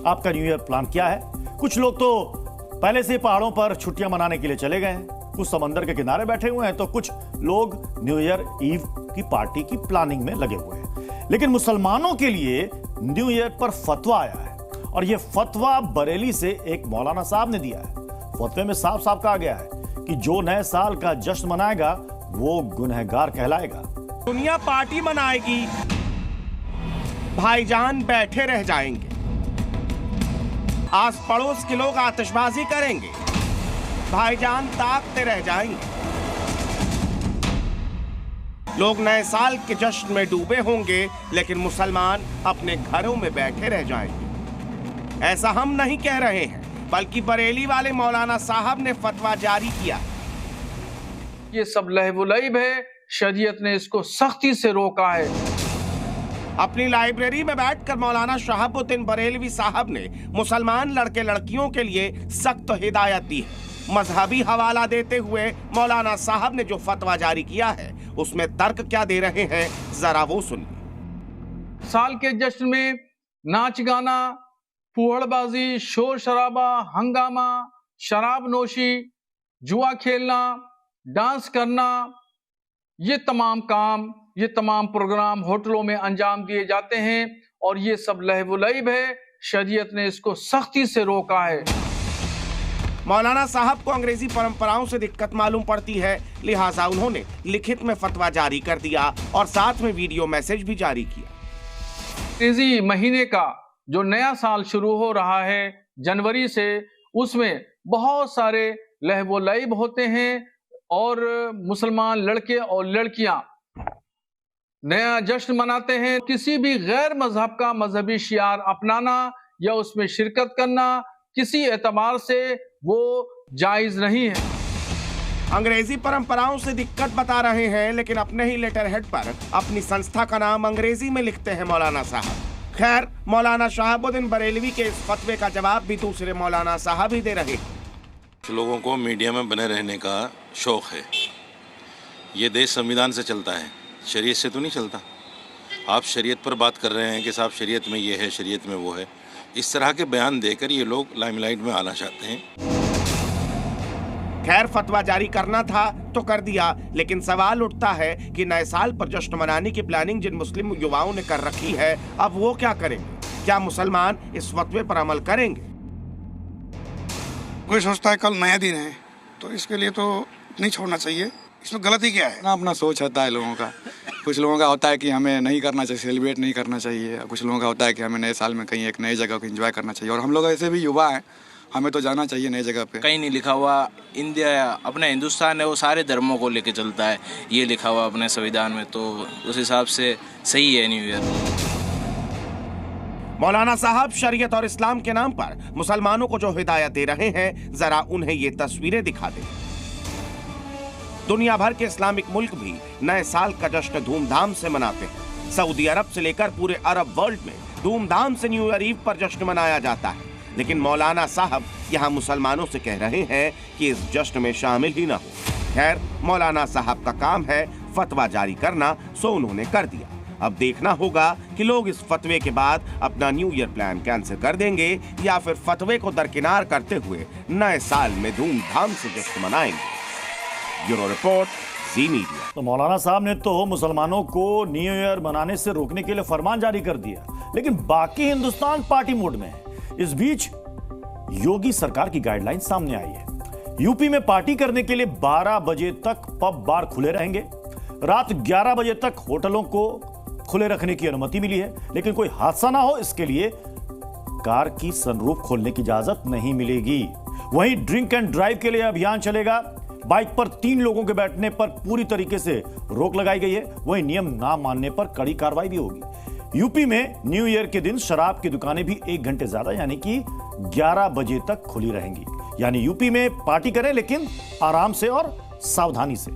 आपका new year plan क्या है? कुछ लोग तो पहले से पहाड़ों पर छुट्टियां मनाने के लिए चले गए हैं, कुछ समंदर के किनारे बैठे हुए हैं, तो कुछ लोग न्यू ईयर ईव की पार्टी की प्लानिंग में लगे हुए हैं। लेकिन मुसलमानों के लिए न्यू ईयर पर फतवा आया है, और यह फतवा बरेली से एक मौलाना साहब ने दिया है। फतवे में साफ साफ कहा गया है कि जो नए साल का जश्न मनाएगा वो गुनहगार कहलाएगा। दुनिया पार्टी मनाएगी, भाईजान बैठे रह जाएंगे, आस पड़ोस के लोग आतिशबाजी करेंगे, भाईजान ताकते रह जाएंगे। लोग नए साल के जश्न में डूबे होंगे, लेकिन मुसलमान अपने घरों में बैठे रह जाएंगे। ऐसा हम नहीं कह रहे हैं, बल्कि बरेली वाले मौलाना साहब ने फतवा जारी किया। ये सब लहवुलैब है, शरीयत ने इसको सख्ती से रोका है। अपनी लाइब्रेरी में बैठकर मौलाना शहाबुद्दीन बरेलवी साहब ने मुसलमान लड़के लड़कियों के लिए सख्त हिदायत दी है। मजहबी हवाला देते हुए मौलाना साहब ने जो फतवा जारी किया है, उसमें तर्क क्या दे रहे हैं, जरा वो सुनिए। साल के जश्न में नाच गाना, फुहड़बाजी, शोर शराबा, हंगामा, शराब नोशी, जुआ खेलना, डांस करना, ये तमाम काम, ये तमाम प्रोग्राम होटलों में अंजाम दिए जाते हैं, और ये सब लहवुलैब है। शरीयत ने इसको सख्ती से रोका है। मौलाना साहब को अंग्रेजी परंपराओं से दिक्कत मालूम पड़ती है, लिहाजा उन्होंने लिखित में फतवा जारी कर दिया और साथ में वीडियो मैसेज भी जारी किया। अंग्रेजी महीने का जो नया साल शुरू हो रहा है जनवरी से, उसमें बहुत सारे लहवुलैब होते हैं, और मुसलमान लड़के और लड़कियां नया जश्न मनाते हैं। किसी भी गैर मजहब का मजहबी शियार अपनाना या उसमें शिरकत करना किसी एतबार से वो जायज नहीं है। अंग्रेजी परंपराओं से दिक्कत बता रहे हैं, लेकिन अपने ही लेटर हेड पर अपनी संस्था का नाम अंग्रेजी में लिखते हैं मौलाना साहब। खैर, मौलाना शहाबुद्दीन बरेलवी के इस फतवे का जवाब भी दूसरे मौलाना साहब ही दे रहे हैं। लोगों को मीडिया में बने रहने का शौक है। ये देश संविधान से चलता है, शरीयत से तो नहीं चलता। आप शरीयत पर बात कर रहे हैं कि साहब शरीयत में ये है, शरीयत में वो है। इस तरह के बयान देकर ये लोग लाइमलाइट में आना चाहते हैं। खैर, फतवा जारी करना था तो कर दिया, लेकिन सवाल उठता है कि नए साल पर जश्न मनाने की प्लानिंग जिन मुस्लिम युवाओं ने कर रखी है, अब वो क्या करेंगे? क्या मुसलमान इस फतवे पर अमल करेंगे? कोई सोचता है कल नया दिन है, तो इसके लिए तो नहीं छोड़ना चाहिए। इसमें गलती क्या है? अपना सोच होता है लोगों का। कुछ लोगों का होता है कि हमें नहीं करना चाहिए, सेलिब्रेट नहीं करना चाहिए। कुछ लोगों का होता है कि हमें नए साल में कहीं एक नई जगह को एंजॉय करना चाहिए, और हम लोग ऐसे भी युवा हैं, हमें तो जाना चाहिए नई जगह पे। कहीं नहीं लिखा हुआ इंडिया अपना हिंदुस्तान है, वो सारे धर्मों को लेके चलता है, ये लिखा हुआ अपने संविधान में, तो उस हिसाब से सही है न्यू ईयर। मौलाना साहब शरीयत और इस्लाम के नाम पर मुसलमानों को जो हिदायत दे रहे हैं, जरा उन्हें ये तस्वीरें दिखा दें। दुनिया भर के इस्लामिक मुल्क भी नए साल का जश्न धूमधाम से मनाते हैं। सऊदी अरब से लेकर पूरे अरब वर्ल्ड में धूमधाम से न्यू ईयर ईव पर जश्न मनाया जाता है, लेकिन मौलाना साहब यहाँ मुसलमानों से कह रहे हैं कि इस जश्न में शामिल ही ना हो। खैर, मौलाना साहब का काम है फतवा जारी करना, सो उन्होंने कर दिया। अब देखना होगा कि लोग इस फतवे के बाद अपना न्यू ईयर प्लान कैंसिल कर देंगे या फिर फतवे को दरकिनार करते हुए नए साल में धूमधाम से जश्न मनाएंगे। ब्यूरो रिपोर्ट, जी मीडिया। तो मौलाना साहब ने तो मुसलमानों को न्यू ईयर मनाने से रोकने के लिए फरमान जारी कर दिया, लेकिन बाकी हिंदुस्तान पार्टी मोड में है। इस बीच योगी सरकार की गाइडलाइन सामने आई है। यूपी में पार्टी करने के लिए 12 बजे तक पब बार खुले रहेंगे। रात 11 बजे तक होटलों को खुले रखने की अनुमति मिली है, लेकिन कोई हादसा ना हो इसके लिए कार की सनरूफ खोलने की इजाजत नहीं मिलेगी। वहीं ड्रिंक एंड ड्राइव के लिए अभियान चलेगा। बाइक पर 3 लोगों के बैठने पर पूरी तरीके से रोक लगाई गई है। वहीं नियम ना मानने पर कड़ी कार्रवाई भी होगी। यूपी में न्यू ईयर के दिन शराब की दुकानें भी 1 घंटे ज्यादा यानी कि 11 बजे तक खुली रहेंगी। यानी यूपी में पार्टी करें, लेकिन आराम से और सावधानी से।